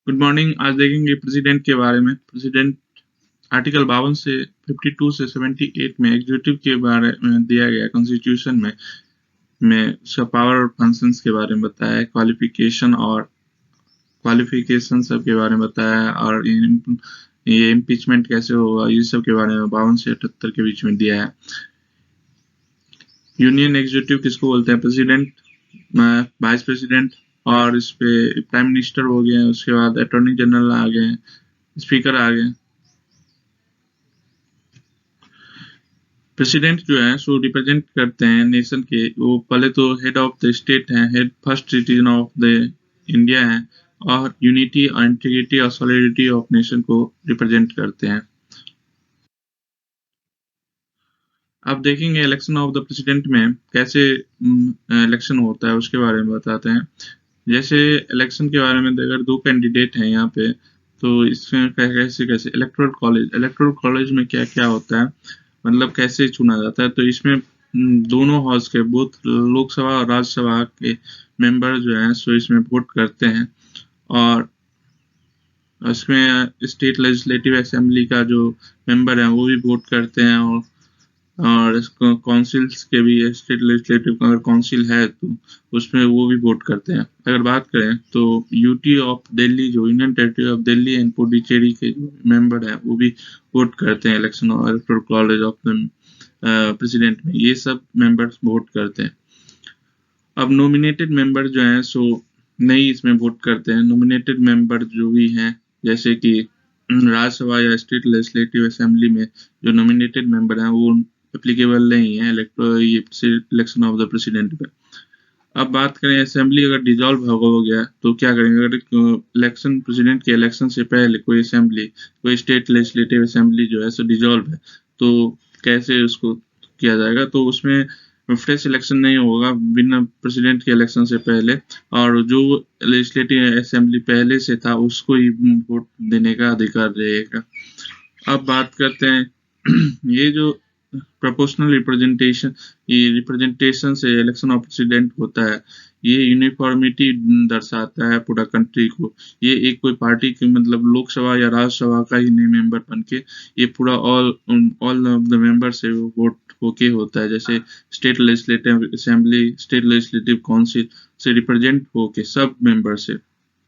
Good morning. आज देखेंगे president के बारे में। प्रेसिडेंट आर्टिकल 52 से 52 से 78 में एग्जीक्यूटिव के बारे में दिया गया कॉन्स्टिट्यूशन में उसका पावर और फंक्शंस के बारे में बताया है, क्वालिफिकेशन सब के बारे में बताया है, और ये इम्पीचमेंट कैसे होगा ये सब के बारे में 52 से 78 के बीच में दिया है। यूनियन एग्जीक्यूटिव किसको बोलते हैं? प्रेसिडेंट, वाइस प्रेसिडेंट, और इस पे प्राइम मिनिस्टर हो गए, उसके बाद अटॉर्नी जनरल आ गए, स्पीकर आ गए। प्रेसिडेंट जो है सो रिप्रेजेंट करते हैं नेशन के। वो पहले तो हेड ऑफ द स्टेट हैं, head first citizen of the India हैं, और यूनिटी और इंटीग्रिटी और सॉलिडिटी ऑफ नेशन को रिप्रेजेंट करते हैं। अब देखेंगे इलेक्शन ऑफ द प्रेसिडेंट में कैसे इलेक्शन होता है उसके बारे में बताते हैं। जैसे इलेक्शन के बारे में अगर दो कैंडिडेट हैं यहाँ पे, तो इसमें कैसे इलेक्टोरल कॉलेज में क्या क्या होता है, मतलब कैसे चुना जाता है। तो इसमें दोनों हाउस के, बोथ लोकसभा और राज्यसभा के मेंबर जो हैं सो इसमें वोट करते हैं, और इसमें स्टेट लेजिस्लेटिव असेंबली का जो मेंबर है वो भी वोट करते हैं, और काउंसिल्स के भी, स्टेट लेजिस्लेटिव अगर काउंसिल है तो उसमें वो भी वोट करते हैं। अगर बात करें तो यूटी ऑफ दिल्ली, जो union territory of Delhi and Puducherry के जो मेंबर हैं वो भी वोट करते हैं इलेक्शन और electoral college of the president में। ये सब मेंबर्स वोट करते हैं। अब नॉमिनेटेड मेंबर जो हैं सो नहीं इसमें वोट करते हैं। नॉमिनेटेड मेंबर जो भी हैं, जैसे कि राज्यसभा या स्टेट लेजिस्लेटिव असेंबली में जो नॉमिनेटेड मेंबर हैं वो एप्लीकेबल नहीं है ये इलेक्शन ऑफ द प्रेसिडेंट पे। अब बात करें असेंबली अगर डिजॉल्व हो गया तो क्या करेंगे। अगर इलेक्शन प्रेसिडेंट के इलेक्शन से पहले कोई असेंबली, कोई स्टेट लेजिस्लेटिव असेंबली जो है सो डिजॉल्व है, तो कैसे उसको किया जाएगा। तो उसमें फ्रेश इलेक्शन नहीं होगा बिना प्रेसिडेंट के इलेक्शन से पहले, और जो लेजिस्लेटिव असेंबली पहले से था उसको ही वोट देने का अधिकार रहेगा। अब बात करते हैं ये जो प्रोपोर्शनल रिप्रेजेंटेशन से इलेक्शन ऑफ प्रेसिडेंट होता है, ये यूनिफॉर्मिटी दर्शाता है पूरा कंट्री को। ये एक कोई पार्टी की, मतलब लोकसभा या राज्यसभा का ही नहीं मेंबर बन के, ये पूरा ऑल ऑफ द मेंबर से वोट होके होता है। जैसे state legislative assembly, state legislative council से रिप्रेजेंट होके सब मेंबर से,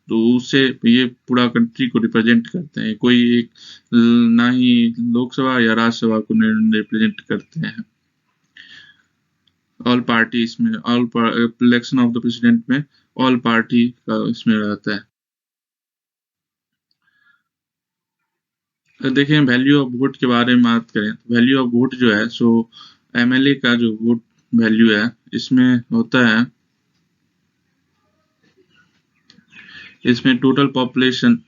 तो उससे ये पूरा कंट्री को रिप्रेजेंट करते हैं। कोई एक ना ही लोकसभा या राज्यसभा को रिप्रेजेंट करते हैं। ऑल पार्टी इसमें, इलेक्शन ऑफ द प्रेसिडेंट में ऑल पार्टी का इसमें रहता है। देखें वैल्यू ऑफ वोट के बारे में बात करें तो वैल्यू ऑफ वोट जो है सो एमएलए का जो वोट वैल्यू है इसमें होता है, इसमें total population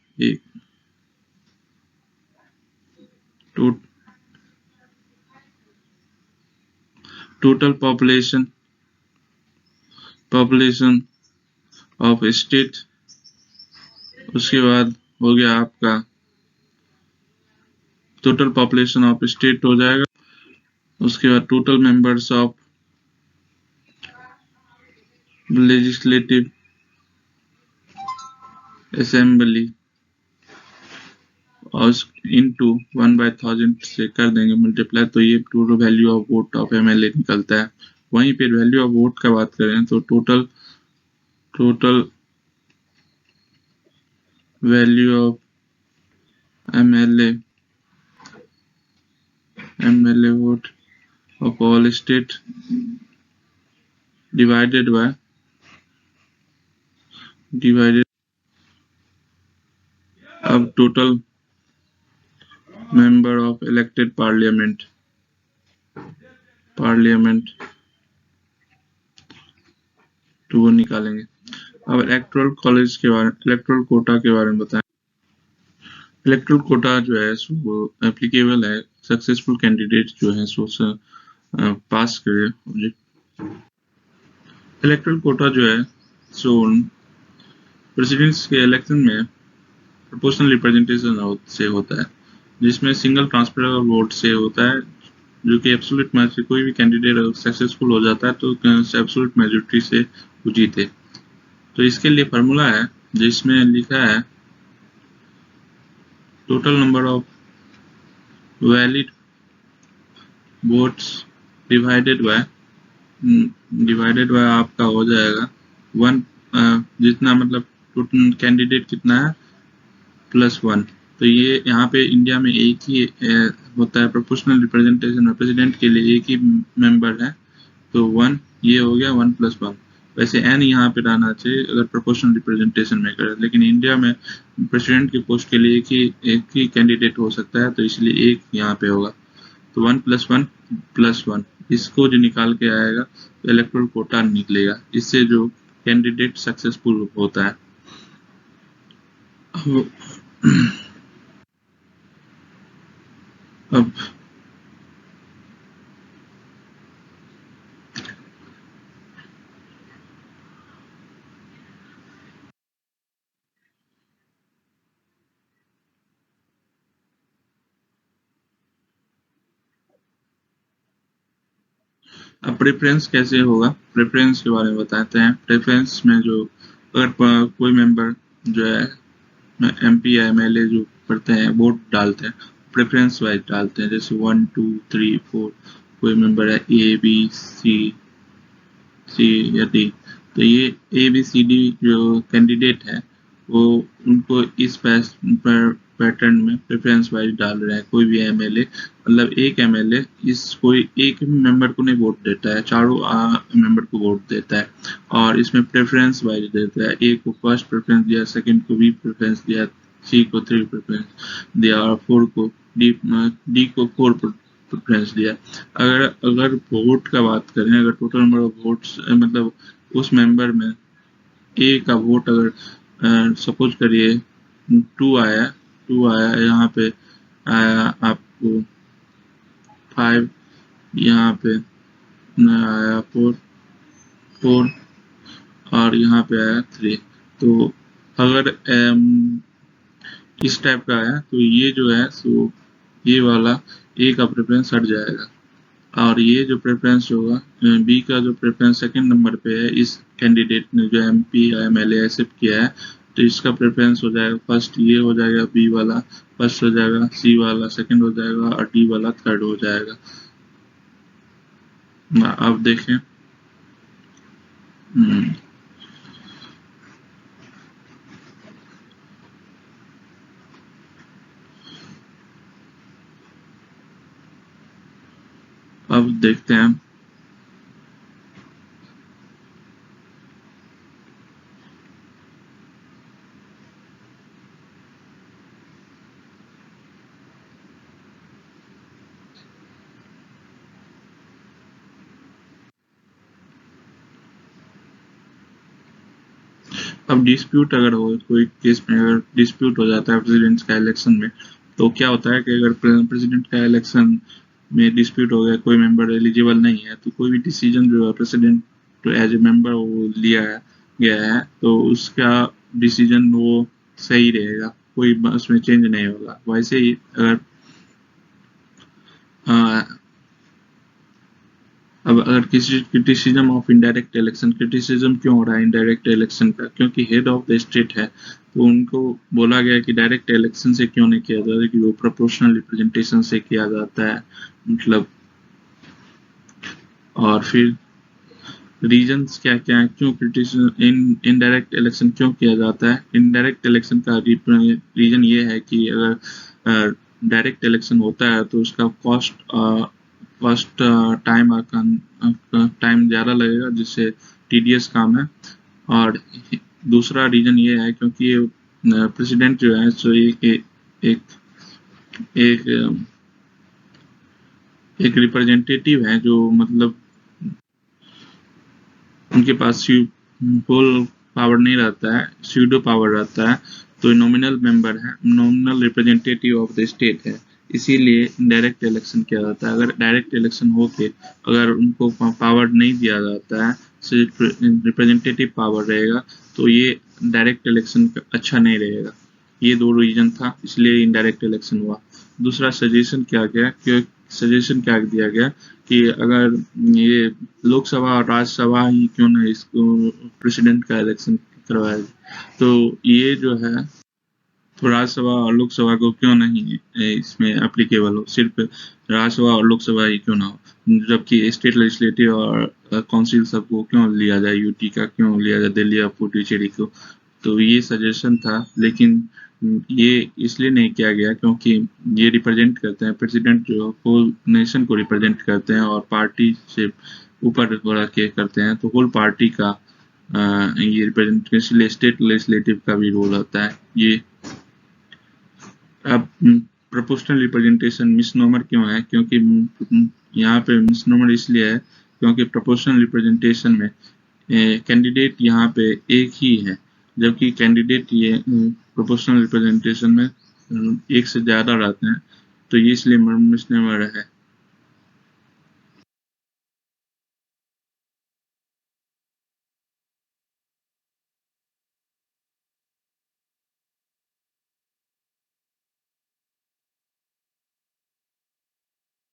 total population of state, उसके बाद हो गया आपका टोटल पॉपुलेशन ऑफ स्टेट हो जाएगा, उसके बाद total members of legislative assembly, और इनटू 1/1000 से कर देंगे मल्टीप्लाई, तो ये total value of vote of MLA निकलता है। वहीं पे वैल्यू ऑफ वोट का बात करें तो total value of MLA vote of all state divided अब total member of elected parliament तो वो निकालेंगे। अब इलेक्टोरल कोटा के बारे में बताएं। इलेक्टोरल कोटा जो है सो वो एप्लीकेबल है सक्सेसफुल कैंडिडेट जो है सो पास करे ऑब्जेक्ट। इलेक्टोरल कोटा जो है सो प्रेसिडेंट्स के इलेक्शन में प्रोपोर्शनल रिप्रेजेंटेशन से होता है, जिसमें सिंगल ट्रांसफरेबल वोट से होता है, जो कि एब्सोल्यूट मैच कोई भी कैंडिडेट सक्सेसफुल हो जाता है तो एब्सोल्यूट मेजॉरिटी से वो जीते। तो इसके लिए फार्मूला है जिसमें लिखा है total number of valid votes divided by आपका हो जाएगा 1, जितना मतलब टोटल कैंडिडेट कितना है +1। तो ये यहाँ पे इंडिया में एक ही होता है प्रोपोर्शनल रिप्रेजेंटेशन में, प्रेसिडेंट के लिए एक ही मेंबर है, तो 1 ये हो गया 1 + 1। वैसे n यहाँ पे रहना चाहिए अगर प्रोपोर्शनल रिप्रेजेंटेशन में करें, लेकिन इंडिया में प्रेसिडेंट की पोस्ट के लिए एक ही कैंडिडेट हो सकता है, तो इसलिए एक यहाँ पे होगा। तो 1 + 1 + 1 इसको जो निकाल के आएगा तो इलेक्टोरल कोटा निकलेगा, इससे जो कैंडिडेट सक्सेसफुल होता है। अब अब प्रेफरेंस कैसे होगा, प्रेफरेंस के बारे में बताते हैं। प्रेफरेंस में जो अगर कोई मेंबर जो है MP या MLA जो करते हैं वोट डालते हैं, प्रेफरेंस वाइज डालते हैं, जैसे 1 2 3 4 कोई मेंबर है A B C या D, तो ये ABCD जो कैंडिडेट है वो उनको इस पैटर्न में प्रेफरेंस वाइज डाल रहे हैं। कोई भी MLA मतलब एक MLA कोई एक मेंबर को नहीं वोट देता है, चारों मेंबर को वोट देता है, और इसमें प्रेफरेंस वाइज देता है। A को फर्स्ट प्रेफरेंस दिया, सेकंड को B प्रेफरेंस दिया, C को 3 प्रेफरेंस दिया और 4 को D को 4 प्रेफरेंस दिया। अगर वोट का बात करें, अगर टोटल नंबर ऑफ वोट्स मतलब उस मेंबर में A का वोट अगर सपोज करिए 2 आया, यहाँ पे आया आपको 5, यहाँ पे आया 4 और यहाँ पे आया 3। तो अगर इस टाइप का आया तो ये जो है सो ये वाला A का प्रेफरेंस हट जाएगा, और ये जो प्रेफरेंस होगा B का जो प्रेफरेंस सेकंड नंबर पे है इस कैंडिडेट ने जो MP या MLA एक्सेप्ट किया है, तो इसका प्रेफरेंस हो जाएगा फर्स्ट, ये हो जाएगा B वाला फर्स्ट हो जाएगा, C वाला सेकंड हो जाएगा और D वाला थर्ड हो जाएगा। अब देखें अब देखते हैं अब डिस्प्यूट अगर हो, कोई केस में अगर डिस्प्यूट हो जाता है प्रेसिडेंट का इलेक्शन में, तो क्या होता है कि अगर प्रेसिडेंट का इलेक्शन में डिस्प्यूट हो गया, कोई मेंबर एलिजिबल नहीं है, तो कोई भी डिसीजन जो है प्रेसिडेंट तो एज ए मेंबर वो लिया गया है तो उसका डिसीजन वो सही रहेगा, कोई उसमें चेंज नहीं होगा। वैसे ही अगर अब अगर किसी criticism of indirect election, criticism क्यों हो रहा है इनडायरेक्ट इलेक्शन का, क्योंकि हेड ऑफ द स्टेट है, तो उनको बोला गया कि डायरेक्ट इलेक्शन से क्यों नहीं किया जाता, कि वो प्रोपोर्शनल रिप्रेजेंटेशन से किया जाता है मतलब। और फिर रीजंस क्या क्या है, क्यों क्रिटिसिज्म इनडायरेक्ट इलेक्शन क्यों किया जाता है। इनडायरेक्ट इलेक्शन का रीजन ये है कि अगर डायरेक्ट इलेक्शन होता है तो उसका कॉस्ट टाइम ज़्यादा लगेगा, जिससे टीडीएस काम है। और दूसरा रीजन ये है क्योंकि प्रेसिडेंट जो है सो एक रिप्रेजेंटेटिव है, जो मतलब उनके पास फुल पावर नहीं रहता है, स्यूडो पावर रहता है, तो नॉमिनल मेंबर है, nominal representative of the state है, इसीलिए डायरेक्ट इलेक्शन किया जाता है। अगर डायरेक्ट इलेक्शन होके अगर उनको पावर नहीं दिया जाता है, सिर्फ रिप्रेजेंटेटिव पावर रहेगा, तो ये डायरेक्ट इलेक्शन अच्छा नहीं रहेगा। ये दो रीजन था, इसलिए इनडायरेक्ट इलेक्शन हुआ। दूसरा सजेशन क्या दिया गया कि अगर ये लोकसभा और राज्यसभा ही क्यों ना इसको प्रेसिडेंट का इलेक्शन करवाया जाए, तो ये जो है तो राज्यसभा और लोकसभा को क्यों नहीं इसमें एप्लीकेबल हो, सिर्फ राज्यसभा और लोकसभा ही क्यों ना हो, जबकि स्टेट लेजिस्लेटिव और काउंसिल सबको क्यों लिया जाए, यूटी का क्यों लिया जाए, दिल्ली और पुडुचेरी को। तो ये सजेशन था, लेकिन ये इसलिए नहीं किया गया क्योंकि ये रिप्रेजेंट करते हैं, प्रेसिडेंट जो होल नेशन को रिप्रेजेंट करते हैं और पार्टी से ऊपर रह के करते हैं, तो होल पार्टी का ये रिप्रेजेंट, इसलिए स्टेट लेजिस्लेटिव का भी रोल होता है। ये अब प्रोपोर्शनल रिप्रेजेंटेशन मिसनोमर क्यों है, क्योंकि यहाँ पे मिसनोमर इसलिए है क्योंकि प्रोपोर्शनल रिप्रेजेंटेशन में कैंडिडेट यहाँ पे एक ही है, जबकि कैंडिडेट ये प्रोपोर्शनल रिप्रेजेंटेशन में एक से ज़्यादा रहते हैं, तो ये इसलिए मिसनोमर है।